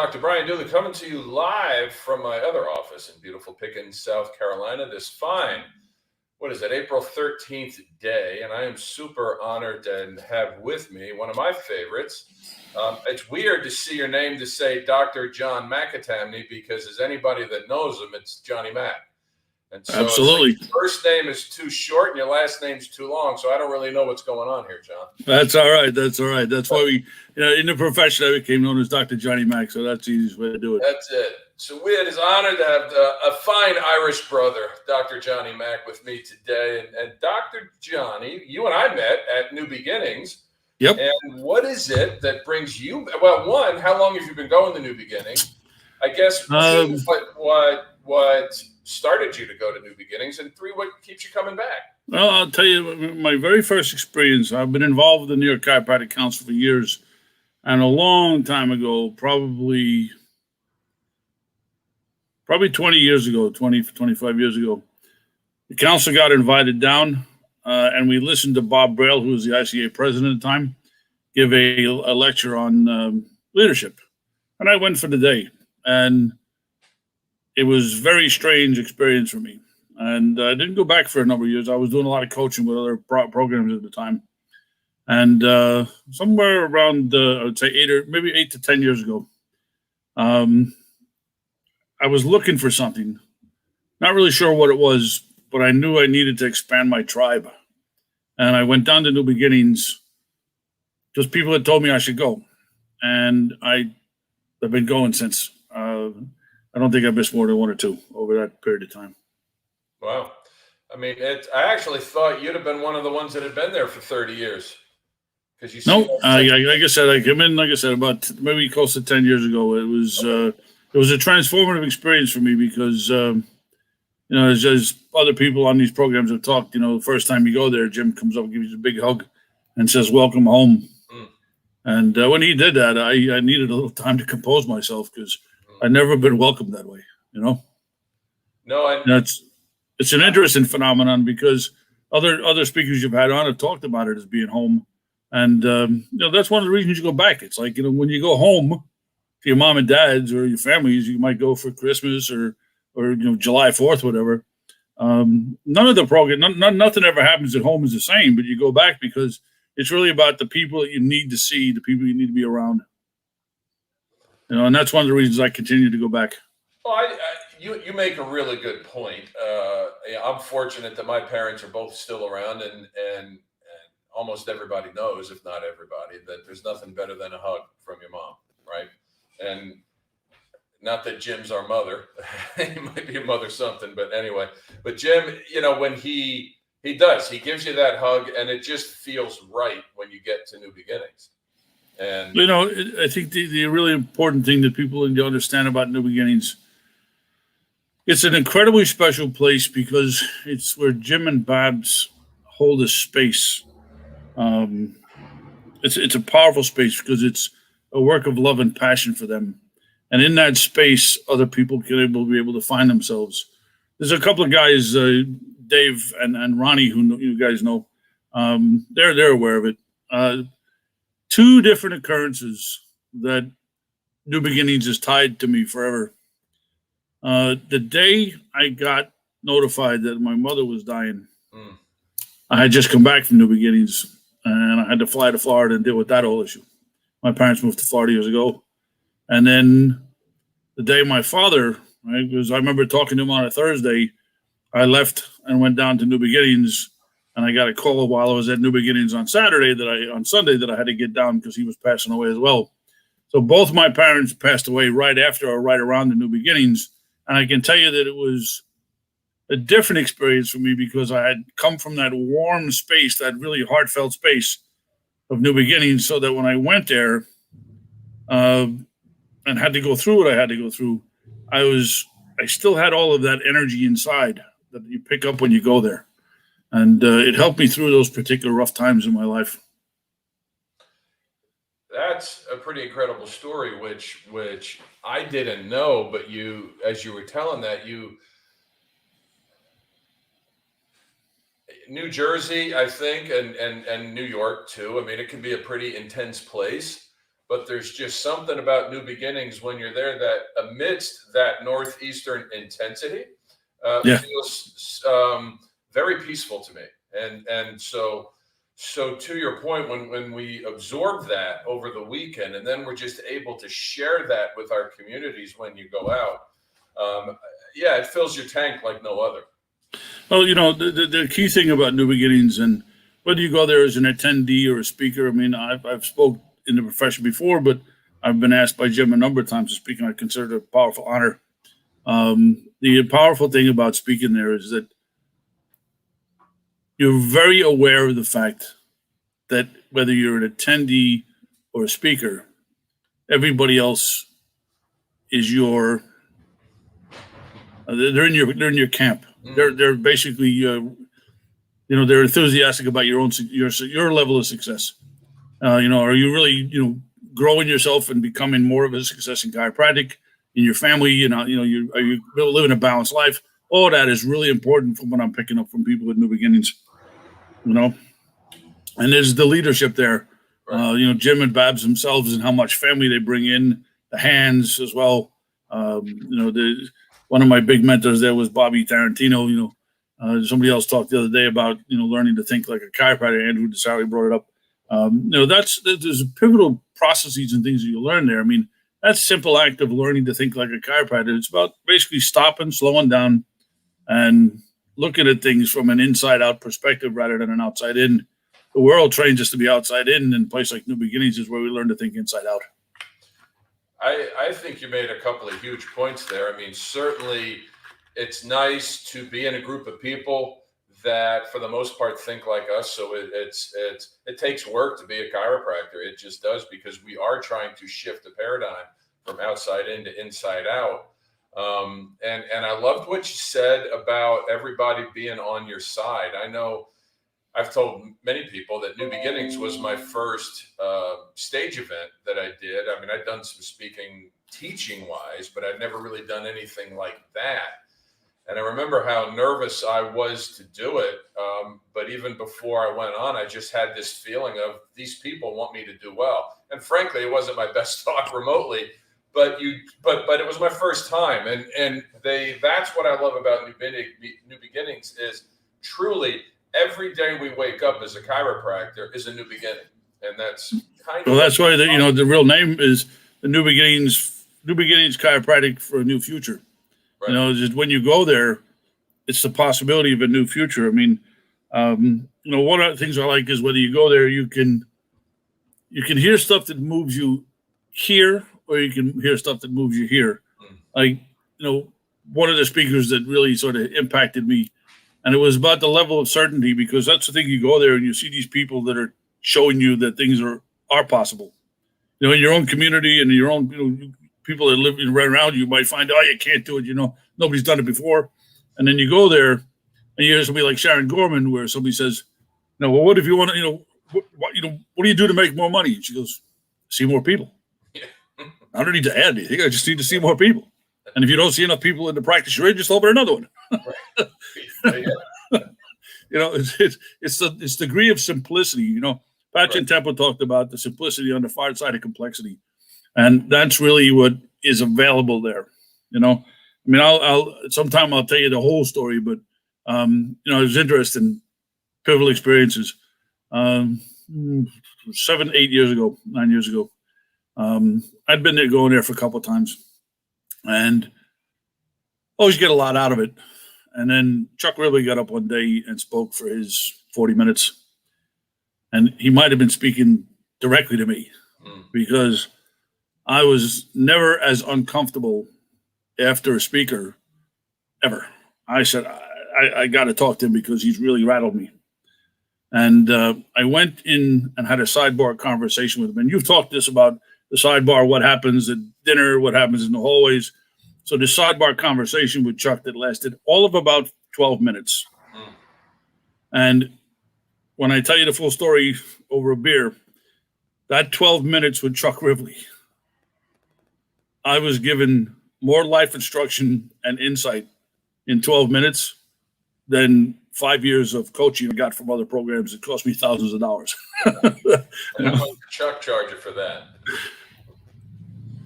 Dr. Brian Dooley coming to you live from my other office in beautiful Pickens, South Carolina, this fine, April 13th day. And I am super honored to have with me one of my favorites. It's weird to see your name to say Dr. John McAtmaney, because as anybody that knows him, it's Johnny Mac. And so Absolutely. It's like your first name is too short and your last name's too long. So I don't really know what's going on here, John. That's all right. That's all right. That's why we, in the profession, I became known as Dr. Johnny Mac. So that's the easiest way to do it. That's it. So it is honored to have a fine Irish brother, Dr. Johnny Mac, with me today. And Dr. Johnny, you and I met at New Beginnings. Yep. And what is it that brings you? Well, one, how long have you been going to New Beginnings? I guess what started you to go to New Beginnings, and three, what keeps you coming back? Well, I'll tell you, my very first experience, I've been involved with the New York Chiropractic Council for years. And a long time ago, probably 20 years ago, 25 years ago, the council got invited down, and we listened to Bob Braille, who was the ICA president at the time, give a lecture on leadership. And I went for the day. And it was a very strange experience for me. And I didn't go back for a number of years. I was doing a lot of coaching with other programs at the time. And somewhere around, I would say 8 to 10 years ago, I was looking for something. Not really sure what it was, but I knew I needed to expand my tribe. And I went down to New Beginnings because people had told me I should go. And I've been going since. I don't think I missed more than one or two over that period of time. Wow. I mean, I actually thought you'd have been one of the ones that had been there for 30 years. Like I said, I came in, about maybe close to 10 years ago. It was a transformative experience for me because, as other people on these programs have talked, the first time you go there, Jim comes up and gives you a big hug and says, "Welcome home." And when he did that, I needed a little time to compose myself because I'd never been welcomed that way, No, it's an interesting phenomenon because other speakers you've had on have talked about it as being home. And, that's one of the reasons you go back. It's like, when you go home to your mom and dad's or your families, you might go for Christmas or July 4th, whatever. None of the program, nothing ever happens at home is the same, but you go back because it's really about the people that you need to see, the people you need to be around. And that's one of the reasons I continue to go back. Well, you make a really good point. I'm fortunate that my parents are both still around, and almost everybody knows, if not everybody, that there's nothing better than a hug from your mom, right? And not that Jim's our mother. He might be a mother something, but anyway. But Jim, when he gives you that hug, and it just feels right when you get to New Beginnings. And I think the really important thing that people need to understand about New Beginnings, it's an incredibly special place because it's where Jim and Babs hold a space. It's a powerful space because it's a work of love and passion for them. And in that space, other people can be able to find themselves. There's a couple of guys, Dave and Ronnie, who you guys know. They're aware of it. Two different occurrences that New Beginnings is tied to me forever. The day I got notified that my mother was dying, I had just come back from New Beginnings, and I had to fly to Florida and deal with that whole issue. My parents moved to Florida years ago. And then the day my father, right, because I remember talking to him on a Thursday, I left and went down to New Beginnings, and I got a call while I was at New Beginnings on Sunday that I had to get down because he was passing away as well. So both my parents passed away right after or right around the New Beginnings. And I can tell you that it was a different experience for me because I had come from that warm space, that really heartfelt space of New Beginnings, so that when I went there and had to go through what I had to go through, I still had all of that energy inside that you pick up when you go there. And it helped me through those particular rough times in my life. That's a pretty incredible story, which I didn't know, but as you were telling that, New Jersey, I think, and New York too. I mean, it can be a pretty intense place, but there's just something about New Beginnings when you're there that amidst that Northeastern intensity feels very peaceful to me. And so to your point, when we absorb that over the weekend, and then we're just able to share that with our communities when you go out, it fills your tank like no other. Well, the key thing about New Beginnings, and whether you go there as an attendee or a speaker, I mean, I've spoke in the profession before, but I've been asked by Jim a number of times to speak, and I consider it a powerful honor. The powerful thing about speaking there is that you're very aware of the fact that whether you're an attendee or a speaker, everybody else is they're in your camp. They're basically they're enthusiastic about your level of success. Are you really growing yourself and becoming more of a success in chiropractic, in your family? Are you living a balanced life? All that is really important from what I'm picking up from people with New Beginnings. And there's the leadership there. Right. Jim and Babs themselves and how much family they bring in, the hands as well. One of my big mentors there was Bobby Tarantino. Somebody else talked the other day about, learning to think like a chiropractor. Andrew DeSalle brought it up. There's pivotal processes and things that you learn there. I mean, that simple act of learning to think like a chiropractor, it's about basically stopping, slowing down, and looking at things from an inside-out perspective rather than an outside-in. The world trains us to be outside-in, and a place like New Beginnings is where we learn to think inside-out. I think you made a couple of huge points there. I mean, certainly it's nice to be in a group of people that, for the most part, think like us. So it takes work to be a chiropractor. It just does, because we are trying to shift the paradigm from outside in to inside out. And I loved what you said about everybody being on your side. I know I've told many people that New Beginnings was my first stage event that I did. I mean, I'd done some speaking teaching wise, but I'd never really done anything like that. And I remember how nervous I was to do it. But even before I went on, I just had this feeling of these people want me to do well. And frankly, it wasn't my best talk remotely, but it was my first time. And that's what I love about New Beginnings is truly every day we wake up as a chiropractor is a new beginning. And that's kind of. Well, that's why the real name is the New Beginnings Chiropractic for a New Future. Right. Just when you go there, it's the possibility of a new future. I mean, one of the things I like is whether you go there, you can hear stuff that moves you here, or you can hear stuff that moves you here. Like, one of the speakers that really sort of impacted me, and it was about the level of certainty, because that's the thing. You go there and you see these people that are showing you that things are possible. In your own community and your own, people that live right around you might find, you can't do it. Nobody's done it before. And then you go there and you hear somebody like Sharon Gorman, where somebody says, well, what if you want to, what do you do to make more money? And she goes, see more people. Yeah. I don't need to add anything. I just need to see more people. And if you don't see enough people in the practice you're in, just open another one. Right. It's the degree of simplicity. Patrick Temple talked about the simplicity on the far side of complexity. And that's really what is available there. I mean, I'll sometime I'll tell you the whole story, but it was interesting, pivotal experiences. 9 years ago, I'd been there, going there for a couple of times, and always get a lot out of it. And then Chuck Ribley got up one day and spoke for his 40 minutes, and he might have been speaking directly to me, because I was never as uncomfortable after a speaker ever. I said, I got to talk to him because he's really rattled me. And I went in and had a sidebar conversation with him. And you've talked this about the sidebar, what happens at dinner, what happens in the hallways. So this sidebar conversation with Chuck that lasted all of about 12 minutes. And when I tell you the full story over a beer, that 12 minutes with Chuck Ribley, I was given more life instruction and insight in 12 minutes than 5 years of coaching I got from other programs that cost me thousands of dollars. And how much did Chuck charge you for that?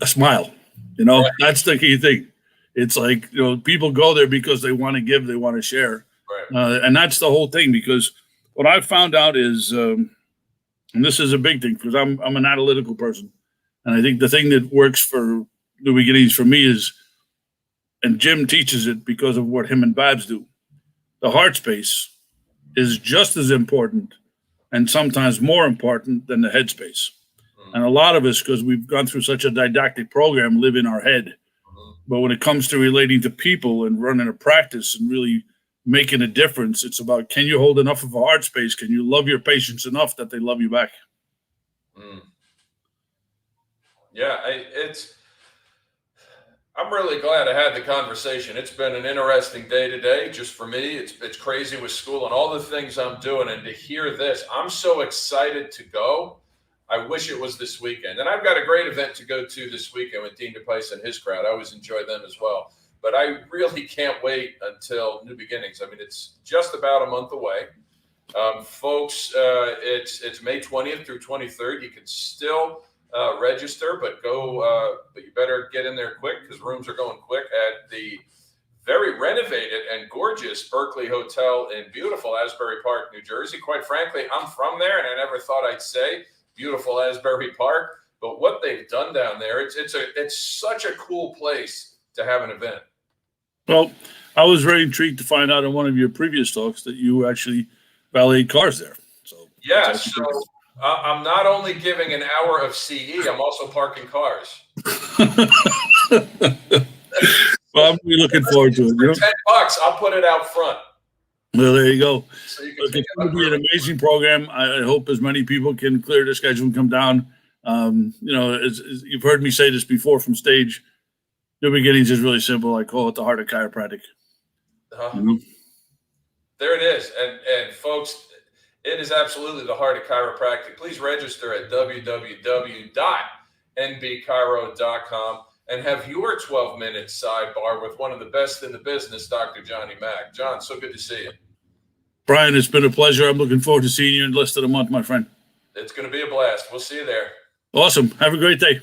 a smile. Right. That's the key thing. It's like, people go there because they want to give, they want to share. Right. And that's the whole thing, because what I've found out is, and this is a big thing because I'm an analytical person. And I think the thing that works for New Beginnings for me is, and Jim teaches it because of what him and Babs do, the heart space is just as important and sometimes more important than the head space. And a lot of us, because we've gone through such a didactic program, live in our head. But when it comes to relating to people and running a practice and really making a difference, it's about, can you hold enough of a heart space? Can you love your patients enough that they love you back? Yeah, I'm really glad I had the conversation. It's been an interesting day today, just for me. It's crazy with school and all the things I'm doing, and to hear this, I'm so excited to go. I wish it was this weekend. And I've got a great event to go to this weekend with Dean DePice and his crowd. I always enjoy them as well. But I really can't wait until New Beginnings. I mean, it's just about a month away. Folks, it's May 20th through 23rd. You can still register, but but you better get in there quick because rooms are going quick at the very renovated and gorgeous Berkeley Hotel in beautiful Asbury Park, New Jersey. Quite frankly, I'm from there, and I never thought I'd say beautiful Asbury Park, but what they've done down there, it's such a cool place to have an event. Well, I was very intrigued to find out in one of your previous talks that you actually valet cars there. So yeah, so I'm not only giving an hour of CE, I'm also parking cars. Well, I'm really looking forward to it. For $10, I'll put it out front. Well, there you go. So you Look, it's going to be an amazing program. I hope as many people can clear their schedule and come down. As you've heard me say this before from stage, New Beginnings is really simple. I call it the heart of chiropractic. There it is. And folks, it is absolutely the heart of chiropractic. Please register at www.nbchiro.com and have your 12-minute sidebar with one of the best in the business, Dr. Johnny Mack. John, so good to see you. Brian, it's been a pleasure. I'm looking forward to seeing you in less than a month, my friend. It's going to be a blast. We'll see you there. Awesome. Have a great day.